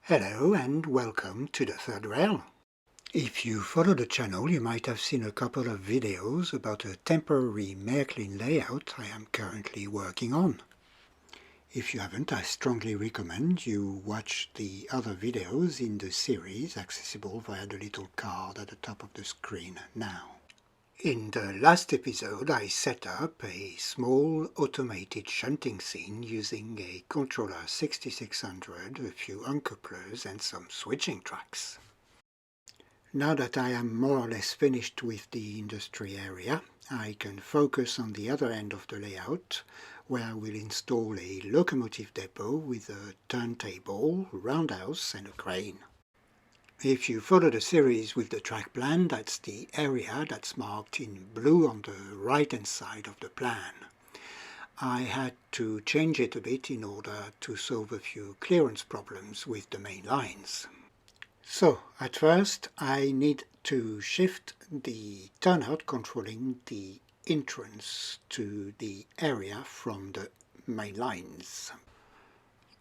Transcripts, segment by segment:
Hello and welcome to the third rail. If you follow the channel, you might have seen a couple of videos about a temporary Märklin layout I am currently working on. If you haven't, I strongly recommend you watch the other videos in the series accessible via the little card at the top of the screen now. In the last episode I set up a small automated shunting scene using a controller 6600, a few uncouplers and some switching tracks. Now that I am more or less finished with the industry area, I can focus on the other end of the layout, where I will install a locomotive depot with a turntable, roundhouse and a crane. If you follow the series with the track plan, that's the area that's marked in blue on the right hand side of the plan. I had to change it a bit in order to solve a few clearance problems with the main lines. So, at first I need to shift the turnout controlling the entrance to the area from the main lines.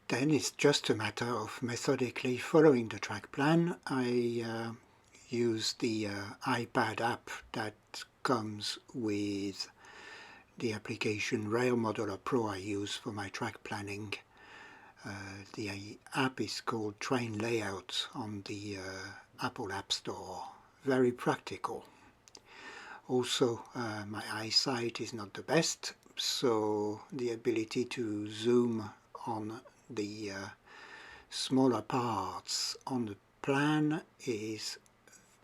Then it's just a matter of methodically following the track plan. I use the iPad app that comes with the application RailModeller Pro I use for my track planning. The app is called Train Layout on the Apple App Store. Very practical. Also, my eyesight is not the best, so the ability to zoom on the smaller parts on the plan is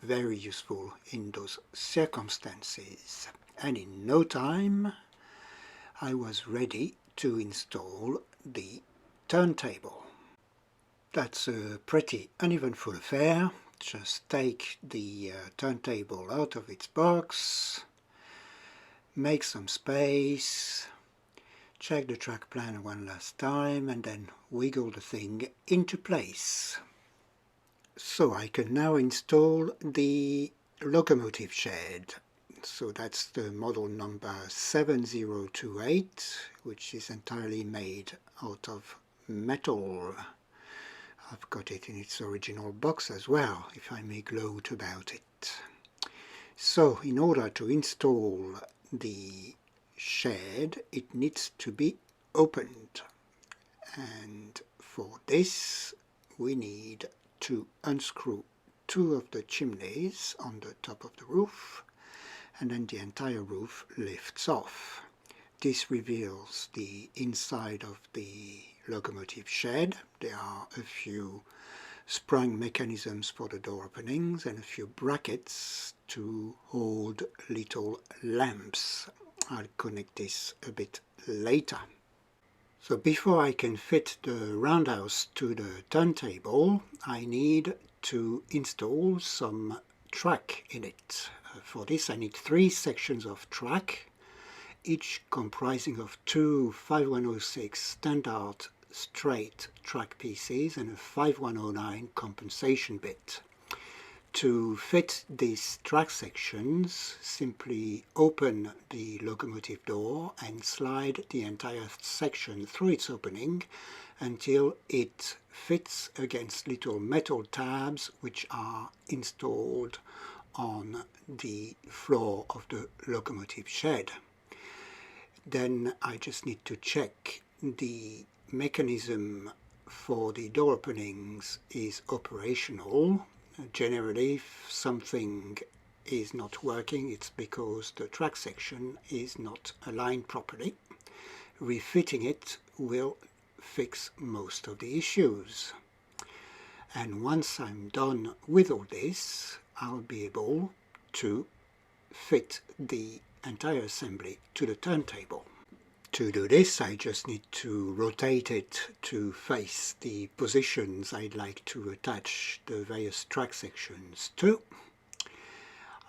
very useful in those circumstances. And in no time I was ready to install the turntable. That's a pretty uneventful affair. Just take the turntable out of its box, make some space, check the track plan one last time and then wiggle the thing into place. So I can now install the locomotive shed. So that's the model number 7028, which is entirely made out of metal. I've got it in its original box as well, if I may gloat about it. So in order to install the shed, it needs to be opened, and for this we need to unscrew two of the chimneys on the top of the roof, and then the entire roof lifts off. This reveals the inside of the locomotive shed. There are a few sprung mechanisms for the door openings and a few brackets to hold little lamps. I'll connect this a bit later. So before I can fit the roundhouse to the turntable, I need to install some track in it. For this I need 3 sections of track, each comprising of 2 5106 standard straight track pieces and a 5109 compensation bit. To fit these track sections, simply open the locomotive door and slide the entire section through its opening until it fits against little metal tabs which are installed on the floor of the locomotive shed. Then I just need to check the mechanism for the door openings is operational. Generally, if something is not working, it's because the track section is not aligned properly. Refitting it will fix most of the issues. And once I'm done with all this, I'll be able to fit the entire assembly to the turntable. To do this, I just need to rotate it to face the positions I'd like to attach the various track sections to.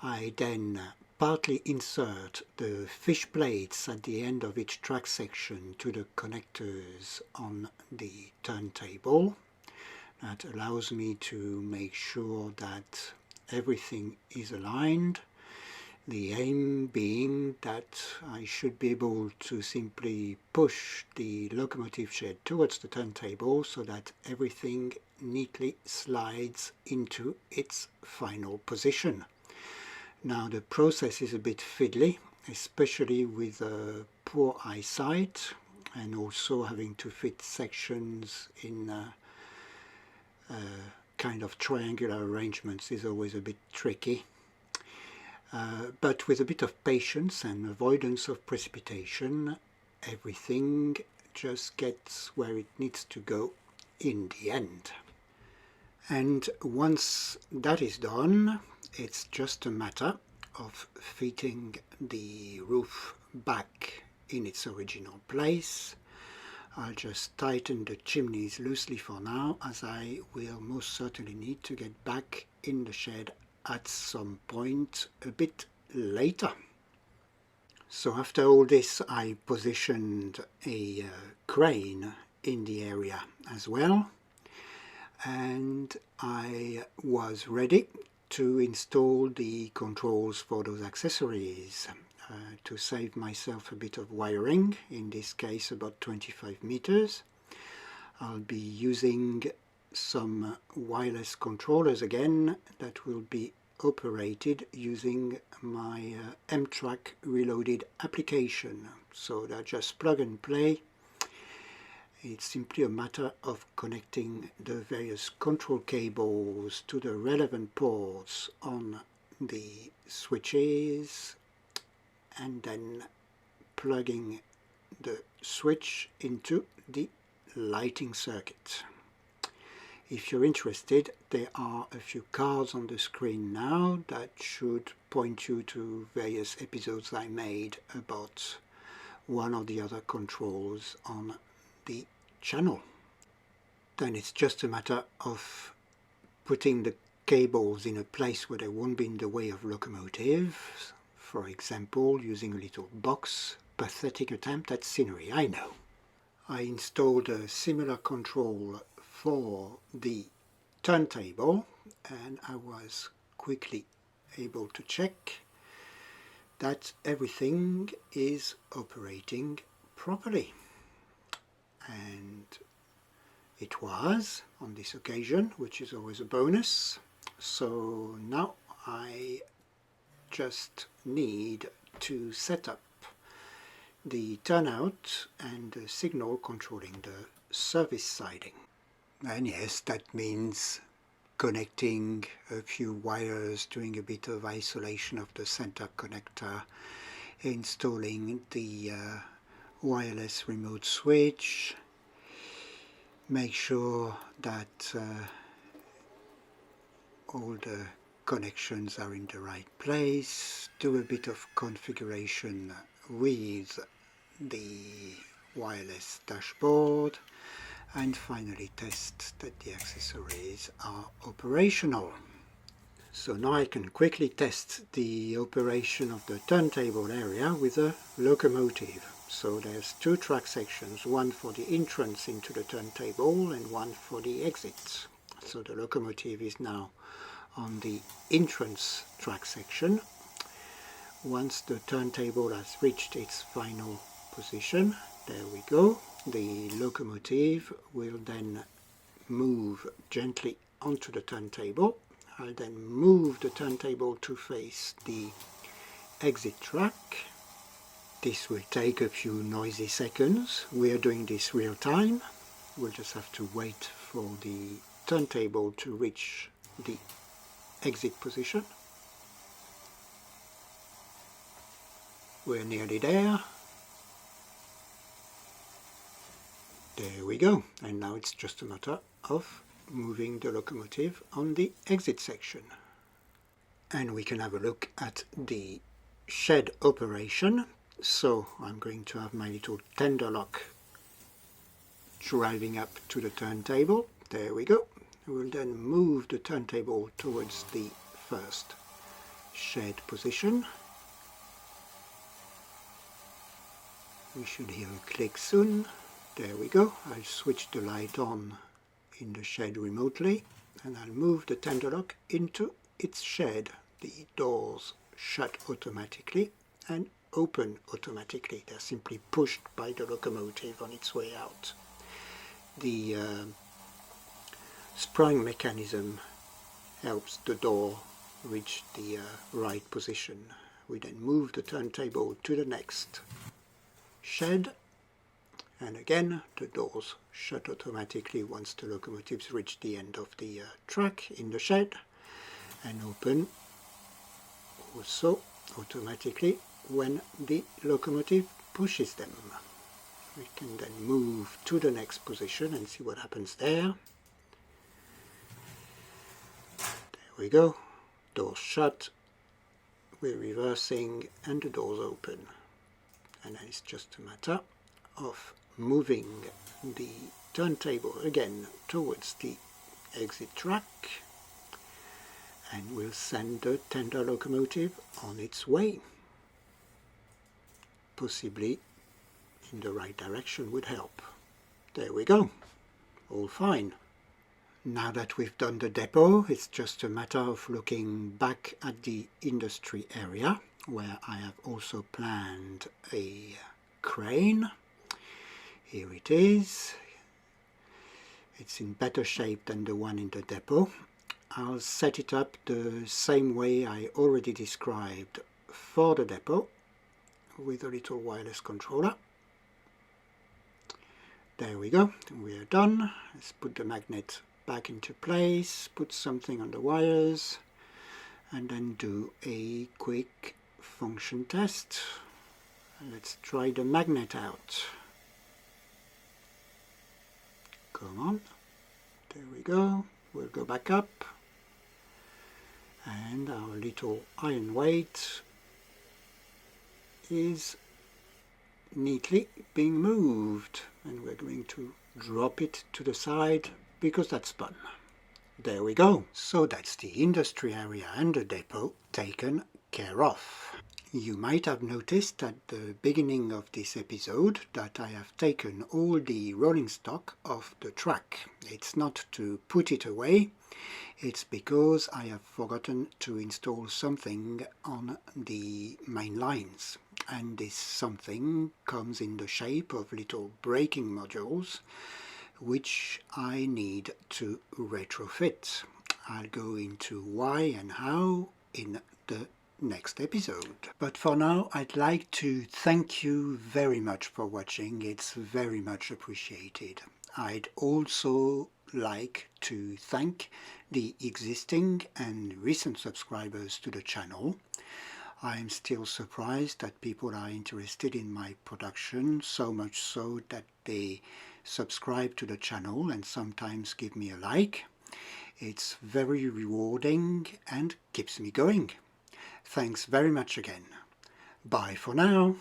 I then partly insert the fish plates at the end of each track section to the connectors on the turntable. That allows me to make sure that everything is aligned. The aim being that I should be able to simply push the locomotive shed towards the turntable so that everything neatly slides into its final position. Now the process is a bit fiddly, especially with poor eyesight, and also having to fit sections in kind of triangular arrangements is always a bit tricky. But with a bit of patience and avoidance of precipitation, everything just gets where it needs to go in the end. And once that is done, it's just a matter of fitting the roof back in its original place. I'll just tighten the chimneys loosely for now, as I will most certainly need to get back in the shed at some point a bit later. So after all this, I positioned a crane in the area as well, and I was ready to install the controls for those accessories to save myself a bit of wiring, in this case about 25 meters. I'll be using some wireless controllers again that will be operated using my M-Track Reloaded application. So they're just plug and play. It's simply a matter of connecting the various control cables to the relevant ports on the switches and then plugging the switch into the lighting circuit. If you're interested, there are a few cards on the screen now that should point you to various episodes I made about one or the other controls on the channel. Then it's just a matter of putting the cables in a place where they won't be in the way of locomotives. For example, using a little box. Pathetic attempt at scenery, I know. I installed a similar control for the turntable, and I was quickly able to check that everything is operating properly. And it was on this occasion, which is always a bonus. So now I just need to set up the turnout and the signal controlling the service siding. And yes, that means connecting a few wires, doing a bit of isolation of the center connector, installing the wireless remote switch, make sure that all the connections are in the right place, do a bit of configuration with the wireless dashboard, and finally test that the accessories are operational. So now I can quickly test the operation of the turntable area with a locomotive. So there's two track sections, one for the entrance into the turntable and one for the exit. So the locomotive is now on the entrance track section. Once the turntable has reached its final position, there we go, the locomotive will then move gently onto the turntable. I'll then move the turntable to face the exit track. This will take a few noisy seconds. We are doing this real time. We'll just have to wait for the turntable to reach the exit position. We're nearly there. There we go. And now it's just a matter of moving the locomotive on the exit section. And we can have a look at the shed operation. So I'm going to have my little tender lock driving up to the turntable. There we go. We'll then move the turntable towards the first shed position. We should hear a click soon. There we go. I'll switch the light on in the shed remotely, and I'll move the tender lock into its shed. The doors shut automatically and open automatically. They're simply pushed by the locomotive on its way out. The spring mechanism helps the door reach the right position. We then move the turntable to the next shed, and again the doors shut automatically once the locomotives reach the end of the track in the shed, and open also automatically when the locomotive pushes them. We can then move to the next position and see what happens there. There we go, doors shut, we're reversing and the doors open. And then it's just a matter of moving the turntable again towards the exit track, and we'll send the tender locomotive on its way. Possibly in the right direction would help. There we go, all fine. Now that we've done the depot, it's just a matter of looking back at the industry area, where I have also planned a crane. Here it is. It's in better shape than the one in the depot. I'll set it up the same way I already described for the depot, with a little wireless controller. There we go, we are done. Let's put the magnet back into place, put something on the wires, and then do a quick function test. Let's try the magnet out. Come on, there we go. We'll go back up, and our little iron weight is neatly being moved, and we're going to drop it to the side because that's fun. There we go. So that's the industry area and the depot taken care of. You might have noticed at the beginning of this episode that I have taken all the rolling stock off the track. It's not to put it away, it's because I have forgotten to install something on the main lines. And this something comes in the shape of little braking modules, which I need to retrofit. I'll go into why and how in the next episode. But for now, I'd like to thank you very much for watching. It's very much appreciated. I'd also like to thank the existing and recent subscribers to the channel. I'm still surprised that people are interested in my production, so much so that they subscribe to the channel and sometimes give me a like. It's very rewarding and keeps me going. Thanks very much again. Bye for now.